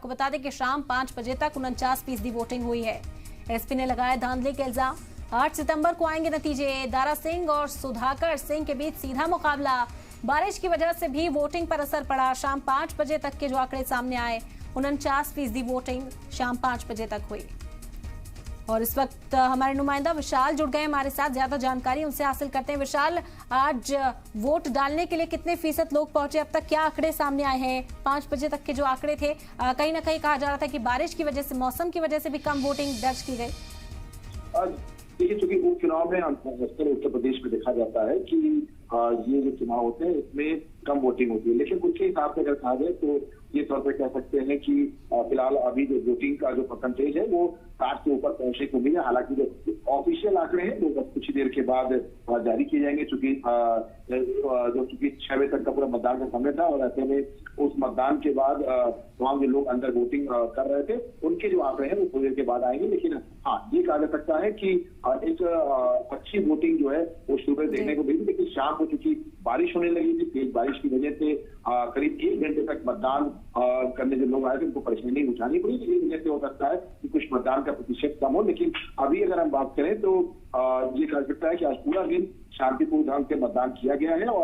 आपको बता दें कि शाम 5 बजे तक 49% वोटिंग हुई है। एसपी ने लगाया धांधली के इल्जाम। 8 सितंबर को आएंगे नतीजे। दारा सिंह और सुधाकर सिंह के बीच सीधा मुकाबला। बारिश की वजह से भी वोटिंग पर असर पड़ा। शाम 5 बजे तक के जो आंकड़े सामने आए, 49% वोटिंग शाम 5 बजे तक हुई। और इस वक्त हमारे नुमाइंदा विशाल जुड़ गए हमारे साथ, ज्यादा जानकारी उनसे हासिल करते हैं। विशाल, आज वोट डालने के लिए कितने फीसद लोग पहुंचे? अब तक क्या आंकड़े सामने आए हैं? 5 बजे तक के जो आंकड़े थे, कहीं ना कहीं कहा जा रहा था कि बारिश की वजह से, मौसम की वजह से भी कम वोटिंग दर्ज की गई। देखिए, चूंकि उपचुनाव में उत्तर प्रदेश में देखा जाता है कि ये जो चुनाव होते हैं इसमें कम वोटिंग होती है, लेकिन कुछ के हिसाब से अगर कहा जाए तो ये तौर पर कह सकते हैं कि फिलहाल अभी जो वोटिंग का जो परसेंटेज है वो 60 के ऊपर पहुंचने को मिला। हालांकि जो ऑफिशियल आंकड़े हैं वो बस कुछ ही देर के बाद जारी किए जाएंगे, चूंकि 6 बजे तक का पूरा मतदान का समय था और ऐसे में उस मतदान के बाद तमाम जो लोग अंदर वोटिंग कर रहे थे उनके जो आंकड़े हैं वो थोड़ी देर के बाद आएंगे। लेकिन हाँ, ये कहा जा सकता है कि एक अच्छी वोटिंग जो है वो सुबह देखने को मिली, लेकिन शाम को चूंकि बारिश होने लगी थी, तेज बारिश की वजह से करीब 1 घंटे तक मतदान करने जो लोग आए थे उनको परेशानी उठानी पड़ी। इस वजह से हो सकता है कि कुछ मतदान का प्रतिशत कम हो, लेकिन अभी अगर हम बात करें तो ये कह सकता है कि आज पूरा दिन शांतिपूर्ण ढंग से मतदान किया गया है और